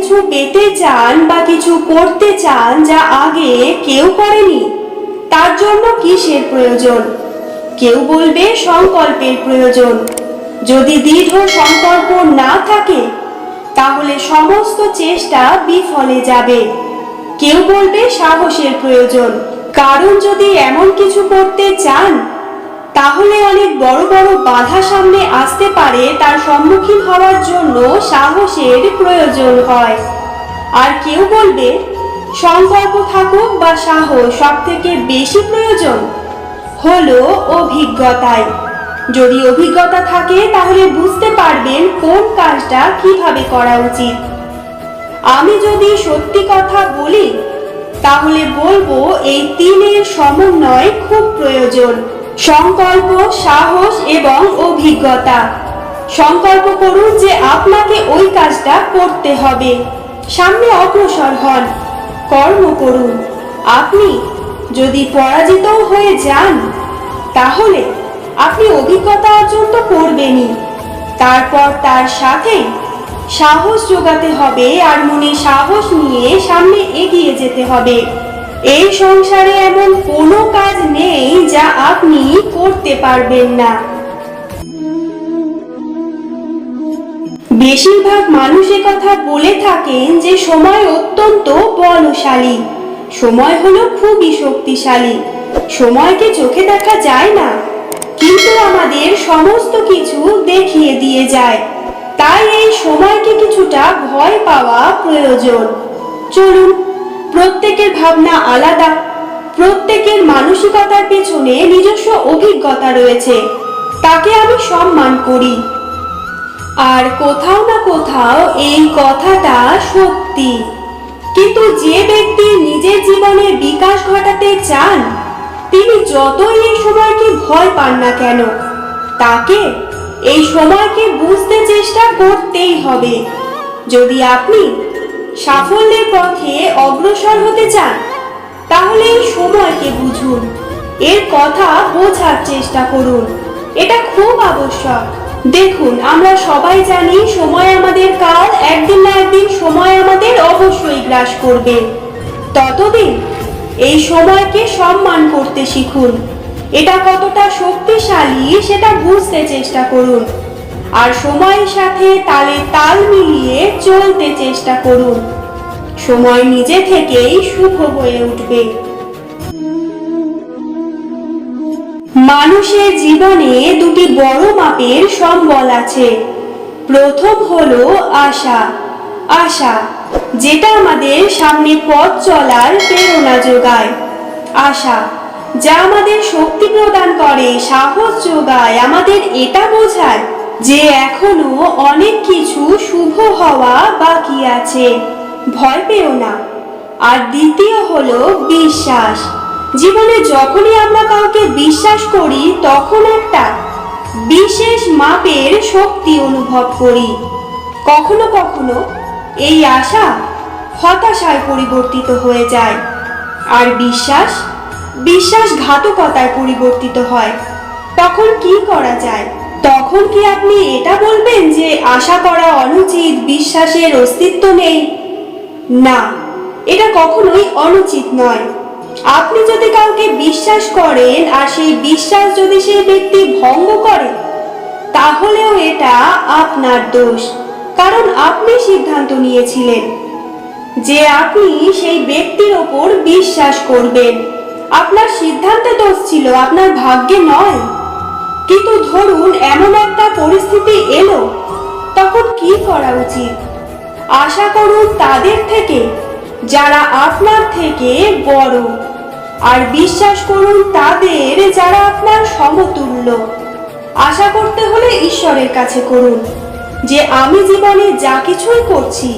কিছু পেতে চান বা কিছু করতে চান যা আগে কেউ করেনি, তার জন্য কিসের প্রয়োজন? কেউ বলবে সংকল্পের প্রয়োজন। যদি দৃঢ় সংকল্প না থাকে তাহলে সমস্ত চেষ্টা বিফলে যাবে। কেউ বলবে সাহসের প্রয়োজন, কারণ যদি এমন কিছু করতে চান তাহলে অনেক বড় বড় বাধা সামনে আসতে পারে, তার সম্মুখীন হওয়ার জন্য সাহসের প্রয়োজন হয়। আর কেউ বলবে সংকল্প থাকুক বা সাহস, সব থেকে বেশি প্রয়োজন হলো অভিজ্ঞতায়। যদি অভিজ্ঞতা থাকে তাহলে বুঝতে পারবেন কোন কাজটা কিভাবে করা উচিত। আমি যদি সত্যি কথা বলি তাহলে বলবো এই তিনের সমন্বয় খুব প্রয়োজন: সংকল্প, সাহস এবং অভিজ্ঞতা। সংকল্প করুন যে আপনাকে ওই কাজটা করতে হবে, সামনে অগ্রসর হন, কর্ম করুন। আপনি যদি পরাজিত হয়ে যান তাহলে আপনি অভিজ্ঞতা অর্জন তো করবেনই, তারপর তার সাথে সাহস যোগাতে হবে আর মনে সাহস নিয়ে সামনে এগিয়ে যেতে হবে। এই সংসারে এমন কোনো কাজ নেই যা আপনি করতে পারবেন না। বেশিরভাগ মানুষ কথা বলে থাকেন যে সময় অত্যন্ত বলশালী, সময় হলো খুবই শক্তিশালী। সময়কে চোখে দেখা যায় না, কিন্তু আমাদের সমস্ত কিছু দেখিয়ে দিয়ে যায়। তাই এই সময়কে কিছুটা ভয় পাওয়া প্রয়োজন। চলুন, প্রত্যেকের ভাবনা আলাদা, প্রত্যেকের মানসিকতার পেছনে নিজস্ব অভিজ্ঞতা রয়েছে, তাকে আমি সম্মান করি। আর কোথাও না কোথাও এই কথাটা সত্যি। কিন্তু যে ব্যক্তি নিজের জীবনে বিকাশ ঘটাতে চান তিনি যতই এই সময়কে ভয় পান না কেন, তাকে এই সময়কে বুঝতে চেষ্টা করতেই হবে। যদি আপনি সাফল্যের পথে অগ্রসর হতে চান তাহলে এই সময়কে বুঝুন, এর কথা বোঝার চেষ্টা করুন। এটা খুব আবশ্যক। দেখুন, আমরা সবাই জানি সময় আমাদের কাল, একদিন না একদিন সময় আমাদের অবশ্যই গ্রাস করবে। ততদিন এই সময়কে সম্মান করতে শিখুন। এটা কতটা শক্তিশালী সেটা বুঝতে চেষ্টা করুন, আর সময়ের সাথে তালে তাল মিলিয়ে চলতে চেষ্টা করুন। সময় নিজে থেকেই শুভ হয়ে উঠবে। মানুষের জীবনে দুটি বড় মাপের সম্বল আছে। প্রথম হলো আশা। আশা যেটা আমাদের সামনে পথ চলার প্রেরণা যোগায়। আশা যা আমাদের শক্তি প্রদান করে, সাহস যোগায়, আমাদের এটা বোঝায় যে এখনো অনেক কিছু শুভ হওয়া বাকি আছে, ভয় পেও না। আর দ্বিতীয় হলো বিশ্বাস। জীবনে যখনই আমরা কাউকে বিশ্বাস করি তখন একটা বিশেষ মাপের শক্তি অনুভব করি। কখনো কখনো এই আশা হতাশায় পরিবর্তিত হয়ে যায়, আর বিশ্বাসঘাতকতায় পরিবর্তিত হয়। তখন কি করা যায়? তখন কি আপনি এটা বলবেন যে আশা করা অনুচিত, বিশ্বাসের অস্তিত্ব নেই? না, এটা কখনোই অনুচিত নয়। আপনি যদি কাউকে বিশ্বাস করেন আর সেই বিশ্বাস যদি সেই ব্যক্তি ভঙ্গ করে তাহলেও এটা আপনার দোষ, কারণ আপনি সিদ্ধান্ত নিয়েছিলেন যে আপনি সেই ব্যক্তির ওপর বিশ্বাস করবেন। আপনার সিদ্ধান্তে দোষ ছিল, আপনার ভাগ্যে নয়। কিন্তু ধরুন এমন একটা পরিস্থিতি এলো, তখন কি করা উচিত? আশা করুন তাদের থেকে যারা আপনার থেকে বড়, আর বিশ্বাস করুন তাদের যারা আপনার সমতুল্য। আশা করতে হলে ঈশ্বরের কাছে করুন যে আমি জীবনে যা কিছুই করছি,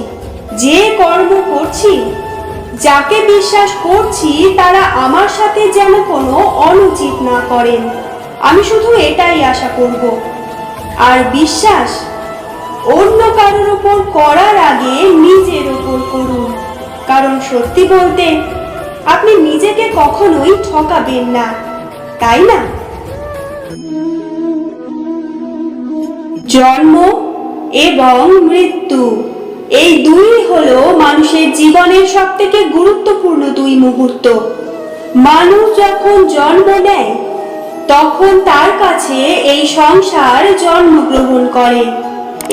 যে কর্ম করছি, যাকে বিশ্বাস করছি তারা আমার সাথে যেন কোনো অনুচিত না করেন। আমি শুধু এটাই আশা করব। আর বিশ্বাস অন্য কারোর উপর করার আগে নিজের উপর করুন, কারণ সত্যি বলতে আপনি নিজেকে কখনোই ঠকাবেন না, তাই না? জন্ম এবং মৃত্যু এই দুই হলো মানুষের জীবনের সবথেকে গুরুত্বপূর্ণ দুই মুহূর্ত। মানুষ যখন জন্ম নেয় তখন তার কাছে এই সংসার জন্মগ্রহণ করে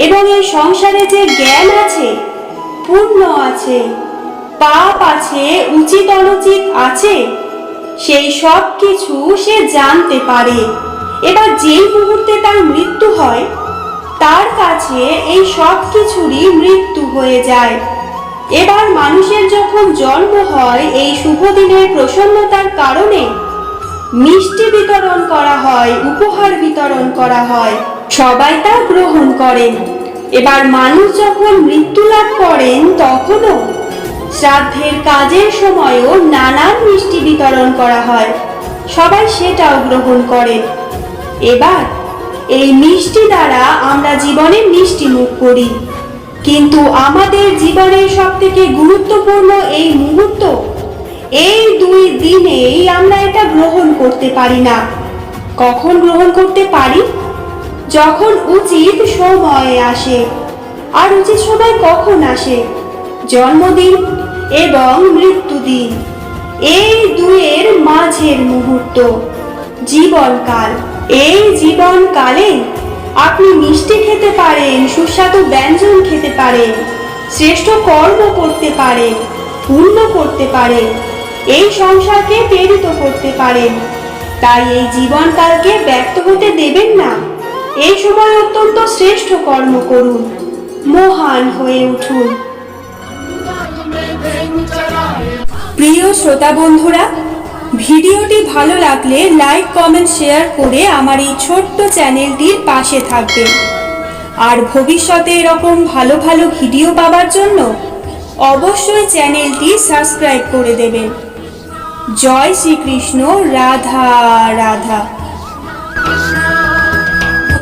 এবং এই সংসারে যে জ্ঞান আছে, পুণ্য আছে, পাপ আছে, উচিত অনুচিত আছে, সেই সব কিছু সে জানতে পারে। এবার যেই মুহূর্তে তার মৃত্যু হয় তার কাছে এই সব কিছুরই মৃত্যু হয়ে যায়। এবার মানুষের যখন জন্ম হয় এই শুভ দিনের প্রসন্নতার কারণে মিষ্টি বিতরণ করা হয়, উপহার বিতরণ করা হয়, সবাই তা গ্রহণ করেন। এবার মানুষ যখন মৃত্যু লাভ করেন তখনও শ্রাদ্ধের কাজের সময়ও নানান মিষ্টি বিতরণ করা হয়, সবাই সেটাও গ্রহণ করেন। এবার এই মিষ্টি দ্বারা আমরা জীবনে মিষ্টি মুখ করি, কিন্তু আমাদের জীবনের সবথেকে গুরুত্বপূর্ণ এই মুহূর্ত, এই দুই দিনেই আমরা এটা গ্রহণ করতে পারি না। কখন গ্রহণ করতে পারি? যখন উচিত সময়ে আসে। আর উচিত সময় কখন আসে? জন্মদিন এবং মৃত্যুদিন, এই দুইয়ের মাঝের মুহূর্ত জীবনকাল। এই জীবনকালে আপনি মিষ্টি খেতে পারেন, সুস্বাদু ব্যঞ্জন খেতে পারেন, শ্রেষ্ঠ কর্ম করতে পারেন, পুণ্য করতে পারেন, এই সংসারকে প্রেরিত করতে পারেন। তাই এই জীবনকালকে ব্যর্থ হতে দেবেন না। এই সময় অত্যন্ত শ্রেষ্ঠ কর্ম করুন, মহান হয়ে উঠুন। প্রিয় শ্রোতা বন্ধুরা, ভিডিওটি ভালো লাগলে লাইক, কমেন্ট, শেয়ার করে আমার এই ছোট্ট চ্যানেলটির পাশে থাকবেন। আর ভবিষ্যতে এরকম ভালো ভালো ভিডিও পাওয়ার জন্য অবশ্যই চ্যানেলটি সাবস্ক্রাইব করে দেবেন। জয় শ্রীকৃষ্ণ। রাধা রাধা।